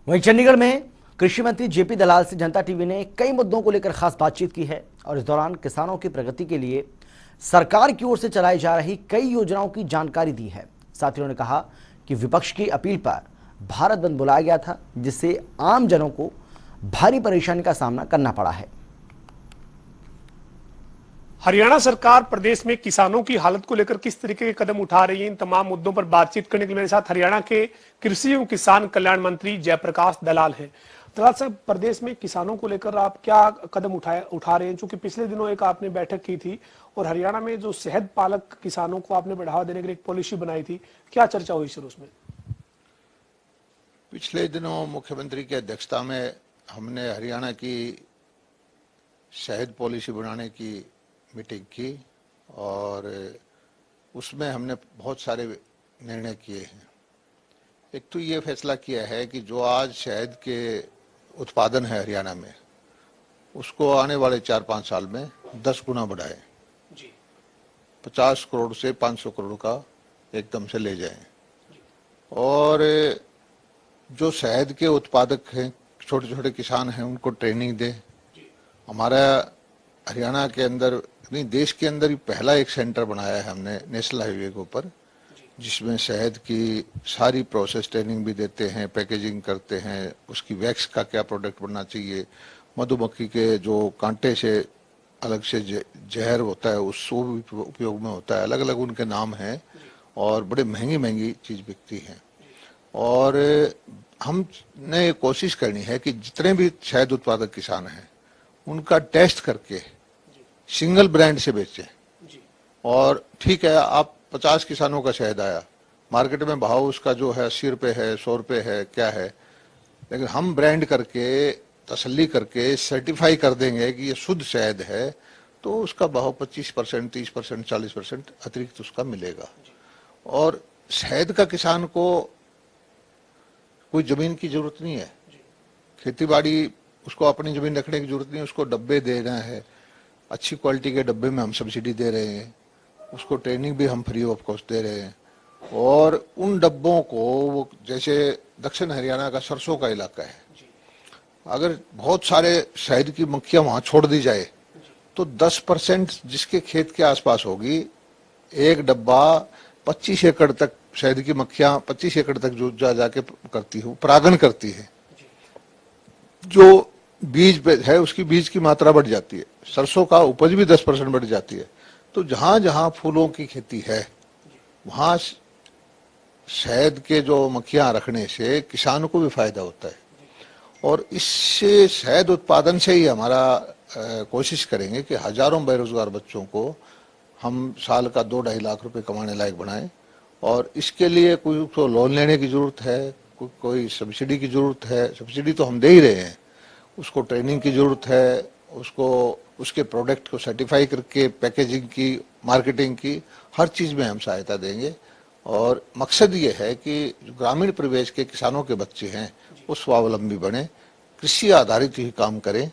वहीं चंडीगढ़ में कृषि मंत्री जेपी दलाल से जनता टीवी ने कई मुद्दों को लेकर खास बातचीत की है और इस दौरान किसानों की प्रगति के लिए सरकार की ओर से चलाई जा रही कई योजनाओं की जानकारी दी है। साथ ही उन्होंने कहा कि विपक्ष की अपील पर भारत बंद बुलाया गया था, जिससे आम जनों को भारी परेशानी का सामना करना पड़ा है। हरियाणा सरकार प्रदेश में किसानों की हालत को लेकर किस तरीके के कदम उठा रही है, इन तमाम मुद्दों पर बातचीत करने के लिए मेरे साथ हरियाणा के कृषि एवं किसान कल्याण मंत्री जयप्रकाश दलाल हैं। दलाल साहब, प्रदेश में किसानों को लेकर आप क्या कदम उठा रहे हैं? चूंकि पिछले दिनों एक आपने बैठक की थी और हरियाणा में जो शहद पालक किसानों को आपने बढ़ावा देने के लिए एक पॉलिसी बनाई थी, क्या चर्चा हुई सर उसमें? पिछले दिनों मुख्यमंत्री की अध्यक्षता में हमने हरियाणा की शहद पॉलिसी बनाने की मीटिंग की और उसमें हमने बहुत सारे निर्णय किए हैं। एक तो ये फैसला किया है कि जो आज शहद के उत्पादन है हरियाणा में, उसको आने वाले 4-5 साल में 10 गुना बढ़ाएं, 50 करोड़ से 500 करोड़ का एकदम से ले जाएं। और जो शहद के उत्पादक हैं, छोटे छोटे किसान हैं, उनको ट्रेनिंग दें। हमारा हरियाणा के अंदर नहीं, देश के अंदर ही पहला एक सेंटर बनाया है हमने नेशनल हाईवे के ऊपर, जिसमें शहद की सारी प्रोसेस ट्रेनिंग भी देते हैं, पैकेजिंग करते हैं, उसकी वैक्स का क्या प्रोडक्ट बनना चाहिए, मधुमक्खी के जो कांटे से अलग से जहर होता है उसको भी उपयोग में होता है। अलग अलग उनके नाम हैं और बड़े महंगी महंगी चीज़ बिकती हैं। और हमने कोशिश करनी है कि जितने भी शहद उत्पादक किसान हैं उनका टेस्ट करके सिंगल ब्रांड से बेचें। और ठीक है, आप 50 किसानों का शहद आया, मार्केट में भाव उसका जो है 80 रुपये है, 100 रुपये है, क्या है, लेकिन हम ब्रांड करके तसल्ली करके सर्टिफाई कर देंगे कि ये शुद्ध शहद है, तो उसका भाव 25%, 30%, 40% अतिरिक्त उसका मिलेगा। और शहद का किसान को कोई जमीन की जरूरत नहीं है, खेती बाड़ी उसको अपनी जमीन रखने की जरूरत नहीं है, उसको डब्बे देना है, अच्छी क्वालिटी के डब्बे में हम सब्सिडी दे रहे हैं, उसको ट्रेनिंग भी हम फ्री ऑफ कॉस्ट दे रहे हैं। और उन डब्बों को वो, जैसे दक्षिण हरियाणा का सरसों का इलाका है, अगर बहुत सारे शहद की मक्खियां वहां छोड़ दी जाए तो 10% जिसके खेत के आसपास होगी, एक डब्बा 25 एकड़ तक शहद की मक्खियां 25 एकड़ तक जो जाके करती है, परागण करती है। जो बीज पे है उसकी बीज की मात्रा बढ़ जाती है, सरसों का उपज भी 10% बढ़ जाती है। तो जहां जहां फूलों की खेती है वहां शहद के जो मक्खियां रखने से किसानों को भी फायदा होता है। और इससे शहद उत्पादन से ही हमारा कोशिश करेंगे कि हजारों बेरोजगार बच्चों को हम साल का 2-2.5 लाख रुपए कमाने लायक बनाएं। और इसके लिए कोई तो लोन लेने की जरूरत है, कोई सब्सिडी की जरूरत है, सब्सिडी तो हम दे ही रहे हैं, उसको ट्रेनिंग की जरूरत है, उसको उसके प्रोडक्ट को सर्टिफाई करके पैकेजिंग की, मार्केटिंग की, हर चीज़ में हम सहायता देंगे। और मकसद ये है कि जो ग्रामीण परिवेश के किसानों के बच्चे हैं वो स्वावलंबी बने, कृषि आधारित ही काम करें,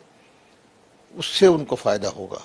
उससे उनको फायदा होगा।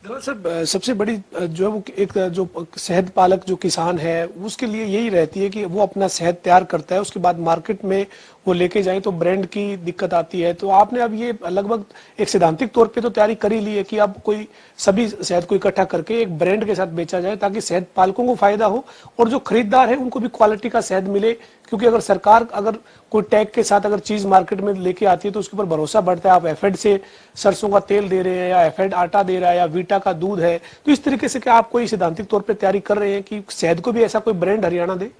सर, सबसे बड़ी जो है वो एक जो शहद पालक जो किसान है उसके लिए यही रहती है कि वो अपना शहद तैयार करता है, उसके बाद मार्केट में वो लेके जाए तो ब्रांड की दिक्कत आती है। तो आपने अब ये लगभग एक सैद्धांतिक तौर पे तो तैयारी कर ही ली है कि अब कोई सभी शहद को इकट्ठा करके एक ब्रांड के साथ बेचा जाए ताकि शहद पालकों को फायदा हो और जो खरीदार है उनको भी क्वालिटी का शहद मिले। क्योंकि अगर सरकार अगर कोई टैग के साथ अगर चीज मार्केट में लेके आती है तो उसके ऊपर भरोसा बढ़ता है। आप एफएड से सरसों का तेल दे रहे हैं या एफएड आटा दे रहा है या वीटा का दूध है, तो इस तरीके से क्या आप कोई सैद्धांतिक तौर पे तैयारी कर रहे हैं कि शहद को भी ऐसा कोई ब्रांड हरियाणा दे?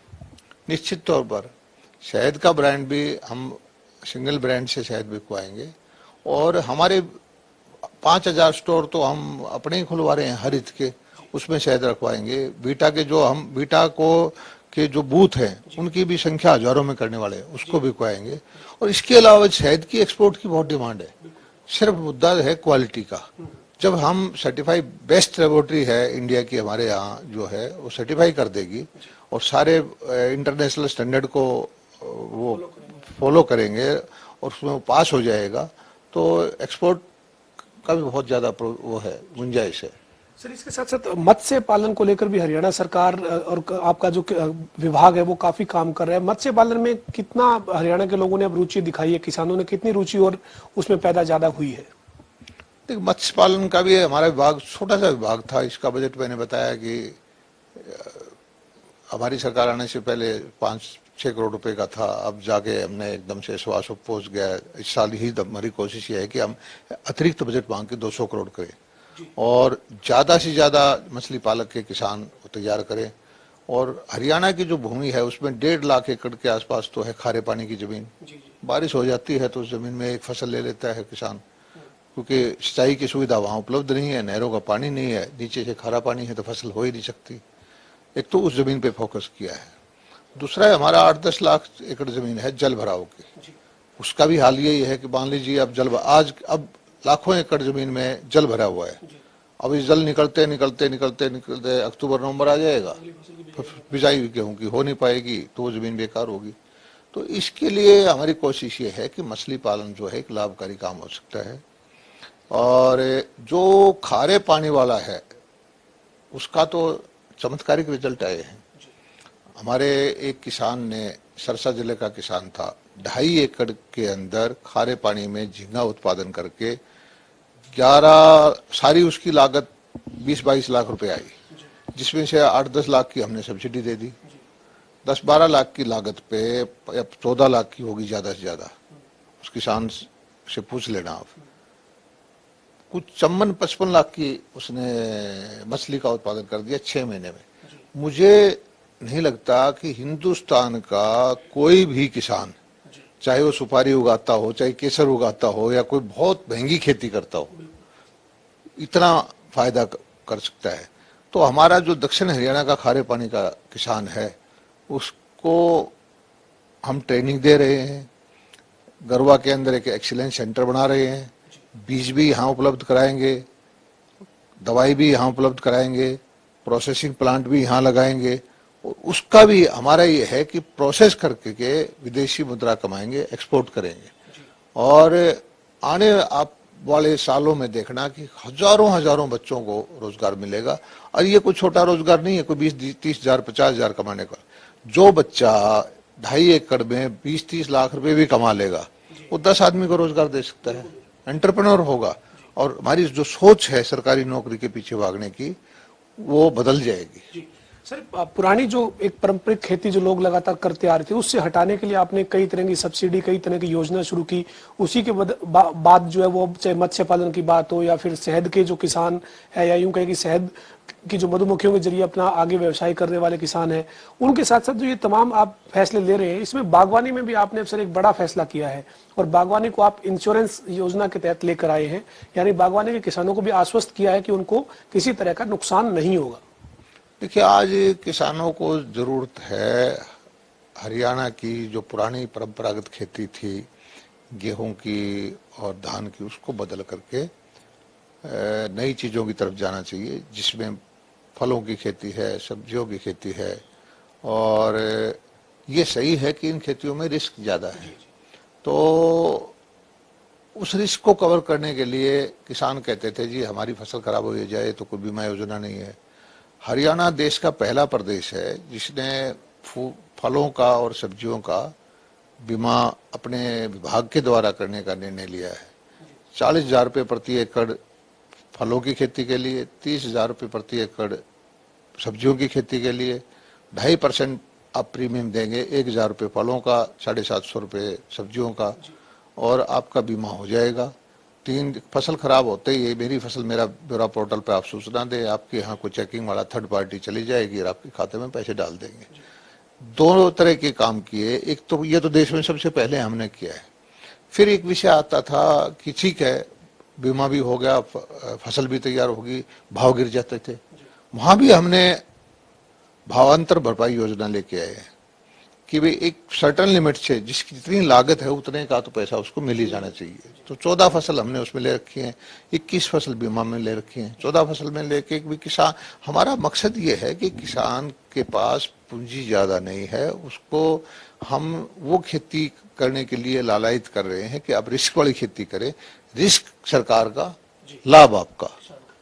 निश्चित तौर पर शहद का ब्रांड भी हम सिंगल ब्रांड से शहद बिकवाएंगे। और हमारे 5000 स्टोर तो हम अपने ही खुलवा रहे हैं हरित के, उसमें शहद रखवाएंगे। बीटा के जो हम बीटा को के जो बूथ हैं उनकी भी संख्या हजारों में करने वाले हैं, उसको बिकवाएंगे। और इसके अलावा शहद की एक्सपोर्ट की बहुत डिमांड है, सिर्फ मुद्दा है क्वालिटी का। जब हम सर्टिफाई बेस्ट लेबोरेटरी है इंडिया की हमारे यहाँ जो है वो सर्टिफाई कर देगी और सारे इंटरनेशनल स्टैंडर्ड को वो फॉलो करेंगे और उसमें वो पास हो जाएगा, तो एक्सपोर्ट का भी बहुत ज़्यादा वो है, गुंजाइश है। सर, इसके साथ साथ मत्स्य पालन को लेकर भी हरियाणा सरकार और आपका जो विभाग है वो काफी काम कर रहा है। मत्स्य पालन में कितना हरियाणा के लोगों ने अब रुचि दिखाई है, किसानों ने कितनी रुचि और उसमें पैदा ज्यादा हुई है? देखिए, मत्स्य पालन का भी हमारा विभाग छोटा सा विभाग था। इसका बजट मैंने बताया कि हमारी सरकार आने से पहले 5-6 करोड़ रुपए का था, अब जाके हमने एकदम से 125 पहुंच गया। इस साल ही हमारी कोशिश ये है कि हम अतिरिक्त बजट मांग के 200 करोड़ करें और ज्यादा से ज्यादा मछली पालक के किसान तैयार करें। और हरियाणा की जो भूमि है उसमें 1.5 लाख एकड़ के आसपास तो है खारे पानी की जमीन। बारिश हो जाती है तो उस जमीन में एक फसल ले लेता है किसान, क्योंकि सिंचाई की सुविधा वहां उपलब्ध नहीं है, नहरों का पानी नहीं है, नीचे से खारा पानी है तो फसल हो ही नहीं सकती। एक तो उस जमीन पे फोकस किया है। दूसरा है हमारा 8-10 लाख एकड़ जमीन है जल भराव की। उसका भी हाल यही है कि मान लीजिए अब लाखों एकड़ जमीन में जल भरा हुआ है। अब इस जल निकलते निकलते निकलते निकलते अक्टूबर नवंबर आ जाएगा, बिजाई गेहूं की हो नहीं पाएगी तो वो जमीन बेकार होगी। तो इसके लिए हमारी कोशिश ये है कि मछली पालन जो है एक लाभकारी काम हो सकता है। और जो खारे पानी वाला है उसका तो चमत्कारिक रिजल्ट आए हैं। हमारे एक किसान ने, सरसा जिले का किसान था, 2.5 एकड़ के अंदर खारे पानी में झींगा उत्पादन करके सारी उसकी लागत 20-22 लाख रुपए आई, जिसमें से 8-10 लाख की हमने सब्सिडी दे दी। 10-12 लाख की लागत पे अब 14 लाख की होगी ज्यादा से ज्यादा। उस किसान से पूछ लेना आप। कुछ 55 लाख की उसने मछली का उत्पादन कर दिया 6 महीने में। मुझे नहीं लगता कि हिंदुस्तान का कोई भी किसान, चाहे वो सुपारी उगाता हो, चाहे केसर उगाता हो, या कोई बहुत महंगी खेती करता हो, इतना फायदा कर सकता है। तो हमारा जो दक्षिण हरियाणा का खारे पानी का किसान है उसको हम ट्रेनिंग दे रहे हैं। गरवा के अंदर एक एक्सीलेंस सेंटर बना रहे हैं। बीज भी यहाँ उपलब्ध कराएंगे, दवाई भी यहाँ उपलब्ध कराएंगे, प्रोसेसिंग प्लांट भी यहाँ लगाएंगे। उसका भी हमारा ये है कि प्रोसेस करके के विदेशी मुद्रा कमाएंगे, एक्सपोर्ट करेंगे। और आने आप वाले सालों में देखना कि हजारों बच्चों को रोजगार मिलेगा। और ये कोई छोटा रोजगार नहीं है, कोई 20-30 हजार 50 हजार कमाने का। जो बच्चा 2.5 एकड़ में 20-30 लाख रुपए भी कमा लेगा वो 10 आदमी को रोजगार दे सकता है, एंटरप्रेन्योर होगा। और हमारी जो सोच है सरकारी नौकरी के पीछे भागने की, वो बदल जाएगी। सर, पुरानी जो एक पारंपरिक खेती जो लोग लगातार करते आ रहे थे उससे हटाने के लिए आपने कई तरह की सब्सिडी, कई तरह की योजना शुरू की। उसी के बाद जो है वो चाहे मत्स्य पालन की बात हो या फिर शहद के जो किसान है, या यूं कहे कि शहद की जो मधुमक्खियों के जरिए अपना आगे व्यवसाय करने वाले किसान है, उनके साथ साथ जो ये तमाम आप फैसले ले रहे हैं, इसमें बागवानी में भी आपने सर एक बड़ा फैसला किया है और बागवानी को आप इंश्योरेंस योजना के तहत लेकर आए हैं। यानी बागवानी के किसानों को भी आश्वस्त किया है कि उनको किसी तरह का नुकसान नहीं होगा। देखिए, आज किसानों को जरूरत है हरियाणा की जो पुरानी परंपरागत खेती थी गेहूं की और धान की, उसको बदल करके नई चीजों की तरफ जाना चाहिए, जिसमें फलों की खेती है, सब्जियों की खेती है। और ये सही है कि इन खेतियों में रिस्क ज्यादा है, तो उस रिस्क को कवर करने के लिए किसान कहते थे जी हमारी फसल खराब हो जाए तो कोई बीमा योजना नहीं है। हरियाणा देश का पहला प्रदेश है जिसने फलों का और सब्जियों का बीमा अपने विभाग के द्वारा करने का निर्णय लिया है। 40,000 रुपये प्रति एकड़ फलों की खेती के लिए, 30,000 रुपये प्रति एकड़ सब्जियों की खेती के लिए, 2.5% आप प्रीमियम देंगे, 1,000 रुपये फलों का, 750 रुपये सब्जियों का, और आपका बीमा हो जाएगा। 3 फसल खराब होते ही मेरी फसल मेरा ब्यौरा पोर्टल पे आप सूचना दें, आपके यहाँ कोई चेकिंग वाला थर्ड पार्टी चली जाएगी और आपके खाते में पैसे डाल देंगे। 2 तरह के काम किए। एक तो ये तो देश में सबसे पहले हमने किया है। फिर एक विषय आता था कि ठीक है बीमा भी हो गया, फसल भी तैयार होगी, भाव गिर जाते थे, वहां भी हमने भावांतर भरपाई योजना लेके आए हैं कि भाई एक सर्टन लिमिट से जिसकी जितनी लागत है उतने का तो पैसा उसको मिल ही जाना चाहिए। तो 14 फसल हमने उसमें ले रखी है, 21 फसल बीमा में ले रखी है, 14 फसल में लेके भी किसान, हमारा मकसद ये है कि किसान के पास पूंजी ज्यादा नहीं है, उसको हम वो खेती करने के लिए लालायित कर रहे हैं कि आप रिस्क वाली खेती करें, रिस्क सरकार का, लाभ आपका।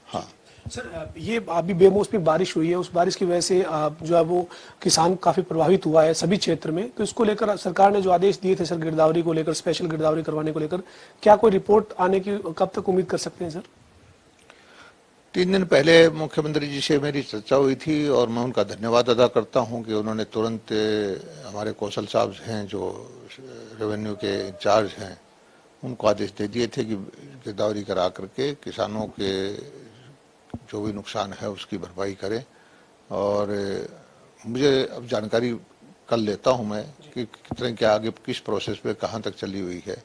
हाँ, सर ये अभी बेमौसमी बारिश हुई है, उस बारिश की वजह से जो है वो किसान काफी प्रभावित हुआ है सभी क्षेत्र में। तो इसको लेकर सरकार ने जो आदेश दिए थे सर गिरदावरी को लेकर, स्पेशल गिरदावरी करवाने को लेकर, क्या कोई रिपोर्ट आने की कब तक उम्मीद कर सकते हैं सर? 3 दिन पहले मुख्यमंत्री जी से मेरी चर्चा हुई थी और मैं उनका धन्यवाद अदा करता हूं कि उन्होंने तुरंत हमारे कौशल साहब हैं जो रेवेन्यू के इंचार्ज हैं उनको आदेश दे दिए थे कि गिरदावरी करा करके किसानों के जो भी नुकसान है उसकी भरपाई करें। और मुझे अब जानकारी कर लेता हूं मैं कि कितने क्या आगे किस प्रोसेस पे कहाँ तक चली हुई है।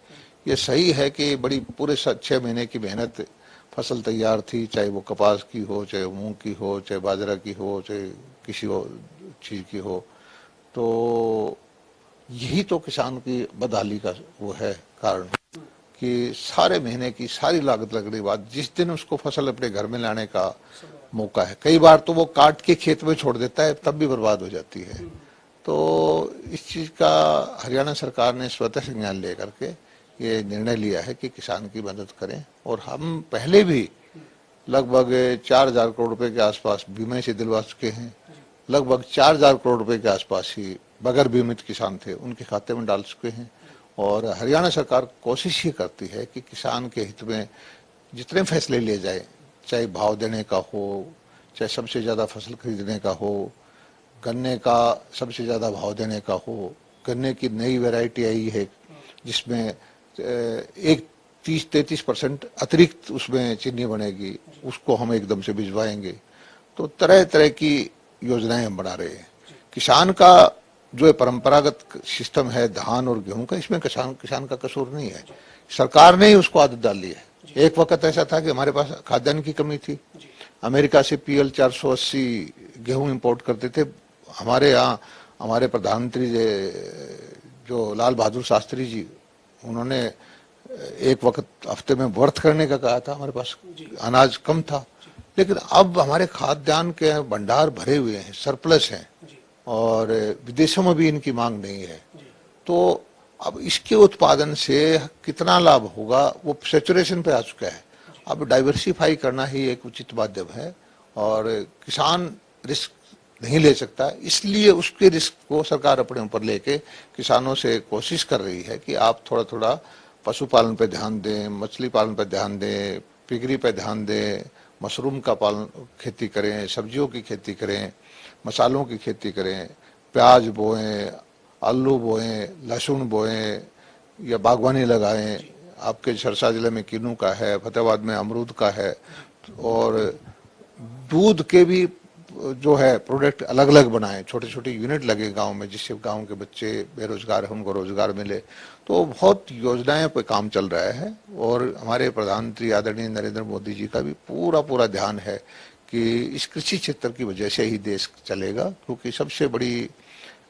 ये सही है कि बड़ी पूरे 6 महीने की मेहनत, फसल तैयार थी, चाहे वो कपास की हो, चाहे मूंग की हो, चाहे बाजरा की हो, चाहे किसी और चीज़ की हो। तो यही तो किसान की बदहाली का वो है कारण कि सारे महीने की सारी लागत लगने के बाद जिस दिन उसको फसल अपने घर में लाने का मौका है, कई बार तो वो काट के खेत में छोड़ देता है, तब भी बर्बाद हो जाती है। तो इस चीज़ का हरियाणा सरकार ने स्वतः संज्ञान लेकर के ये निर्णय लिया है कि किसान की मदद करें। और हम पहले भी लगभग 4,000 करोड़ रुपए के आसपास बीमे से दिलवा चुके हैं। लगभग 4,000 करोड़ रुपए के आसपास ही बगैर बीमित किसान थे उनके खाते में डाल चुके हैं। और हरियाणा सरकार कोशिश ये करती है कि किसान के हित में जितने फैसले लिए जाए, चाहे भाव देने का हो, चाहे सबसे ज़्यादा फसल खरीदने का हो, गन्ने का सबसे ज़्यादा भाव देने का हो, गन्ने की नई वैरायटी आई है जिसमें एक 30-33% अतिरिक्त उसमें चीनी बनेगी, उसको हम एकदम से भिजवाएंगे। तो तरह तरह की योजनाएं हम बना रहे हैं। किसान का जो परंपरागत सिस्टम है धान और गेहूं का, इसमें किसान का कसूर नहीं है, सरकार ने ही उसको आदत डाली है। एक वक्त ऐसा था कि हमारे पास खाद्यान्न की कमी थी, अमेरिका से PL 480 गेहूं इंपोर्ट करते थे। हमारे यहाँ हमारे प्रधानमंत्री जो लाल बहादुर शास्त्री जी, उन्होंने एक वक्त हफ्ते में व्रत करने का कहा था, हमारे पास अनाज कम था। लेकिन अब हमारे खाद्यान्न के भंडार भरे हुए हैं, सरप्लस हैं और विदेशों में भी इनकी मांग नहीं है। तो अब इसके उत्पादन से कितना लाभ होगा वो सैचुरेशन पे आ चुका है। अब डाइवर्सिफाई करना ही एक उचित माध्यम है और किसान रिस्क नहीं ले सकता, इसलिए उसके रिस्क को सरकार अपने ऊपर लेके किसानों से कोशिश कर रही है कि आप थोड़ा थोड़ा पशुपालन पे ध्यान दें, मछली पालन पे ध्यान दें, पिगरी पे ध्यान दें, मशरूम का पालन खेती करें, सब्जियों की खेती करें, मसालों की खेती करें, प्याज बोएं, आलू बोएं, लहसुन बोएं या बागवानी लगाएं। आपके सिरसा जिले में किन्नू का है, फतेहाबाद में अमरूद का है। और दूध के भी जो है प्रोडक्ट अलग अलग बनाए, छोटे छोटे यूनिट लगे गांव में, जिससे गांव के बच्चे बेरोजगार हैं उनको रोजगार मिले। तो बहुत योजनाएं पे काम चल रहा है और हमारे प्रधानमंत्री आदरणीय नरेंद्र मोदी जी का भी पूरा ध्यान है कि इस कृषि क्षेत्र की वजह से ही देश चलेगा, क्योंकि सबसे बड़ी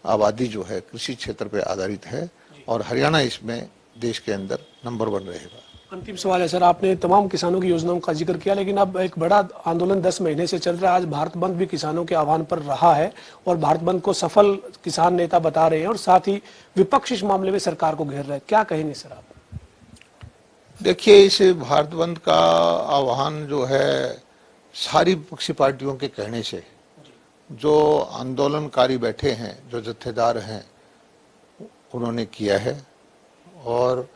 आबादी जो है कृषि क्षेत्र पे आधारित है और हरियाणा इसमें देश के अंदर नंबर 1 रहेगा। अंतिम सवाल है सर, आपने तमाम किसानों की योजनाओं का जिक्र किया, लेकिन अब एक बड़ा आंदोलन 10 महीने से चल रहा है। आज भारत बंद भी किसानों के आह्वान पर रहा है और भारत बंद को सफल किसान नेता बता रहे हैं और साथ ही विपक्ष इस मामले में सरकार को घेर रहा है। क्या कहेंगे सर आप? देखिए, इस भारत बंद का आह्वान जो है सारी विपक्षी पार्टियों के कहने से, जो आंदोलनकारी बैठे हैं, जो जत्थेदार हैं, उन्होंने किया है। और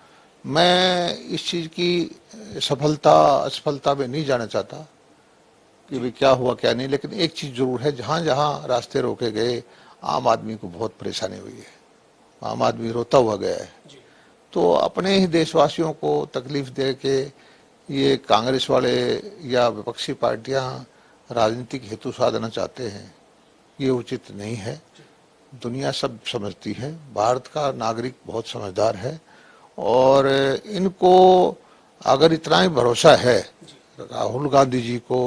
मैं इस चीज़ की सफलता असफलता में नहीं जाना चाहता कि भी क्या हुआ क्या नहीं, लेकिन एक चीज़ जरूर है, जहाँ जहाँ रास्ते रोके गए आम आदमी को बहुत परेशानी हुई है, आम आदमी रोता हुआ गया है। तो अपने ही देशवासियों को तकलीफ दे के ये कांग्रेस वाले या विपक्षी पार्टियां राजनीतिक हेतु साधना चाहते हैं, ये उचित नहीं है। दुनिया सब समझती है, भारत का नागरिक बहुत समझदार है और इनको अगर इतना ही भरोसा है राहुल गांधी जी को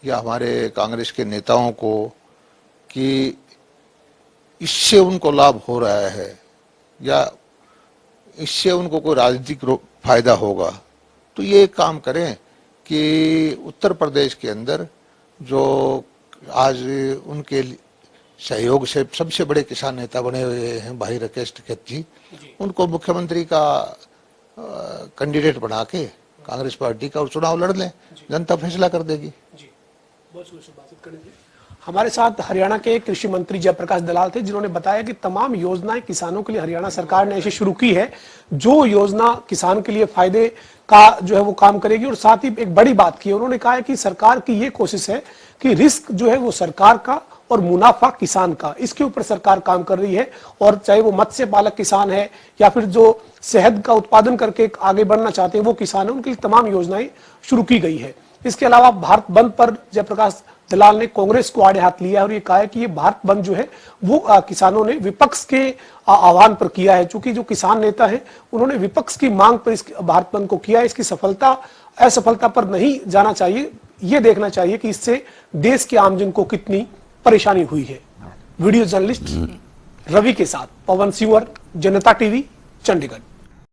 या हमारे कांग्रेस के नेताओं को कि इससे उनको लाभ हो रहा है या इससे उनको कोई राजनीतिक फायदा होगा, तो ये काम करें कि उत्तर प्रदेश के अंदर जो आज उनके सहयोग से सबसे बड़े किसान नेता बने हुए हैं भाई राकेश टिकैत जी, उनको मुख्यमंत्री का कैंडिडेट बना के कांग्रेस पार्टी का चुनाव लड़ लें, जनता फैसला कर देगी। बातचीत करने के लिए हमारे साथ हरियाणा के कृषि मंत्री जयप्रकाश दलाल थे, जिन्होंने बताया कि तमाम योजनाएं किसानों के लिए हरियाणा सरकार ने ऐसी शुरू की है जो योजना किसान के लिए फायदे का जो है वो काम करेगी। और साथ ही एक बड़ी बात की, उन्होंने कहा है कि सरकार की ये कोशिश है कि रिस्क जो है वो सरकार का और मुनाफा किसान का, इसके ऊपर सरकार काम कर रही है। और चाहे वो मत्स्य पालक किसान है या फिर जो शहद का उत्पादन करके आगे बढ़ना चाहते हैं वो किसान है, उनके लिए तमाम योजनाएं शुरू की गई है। इसके अलावा भारत बंद पर जयप्रकाश दलाल ने कांग्रेस को आड़े हाथ लिया और ये कहा है कि ये भारत बंद जो है वो किसानों ने विपक्ष के आह्वान पर किया है। चूंकि जो किसान नेता है उन्होंने विपक्ष की मांग पर इस भारत बंद को किया है। इसकी सफलता असफलता पर नहीं जाना चाहिए, ये देखना चाहिए कि इससे देश के आमजन को कितनी परेशानी हुई है। वीडियो जर्नलिस्ट रवि के साथ पवन सिंह, जनता टीवी, चंडीगढ़।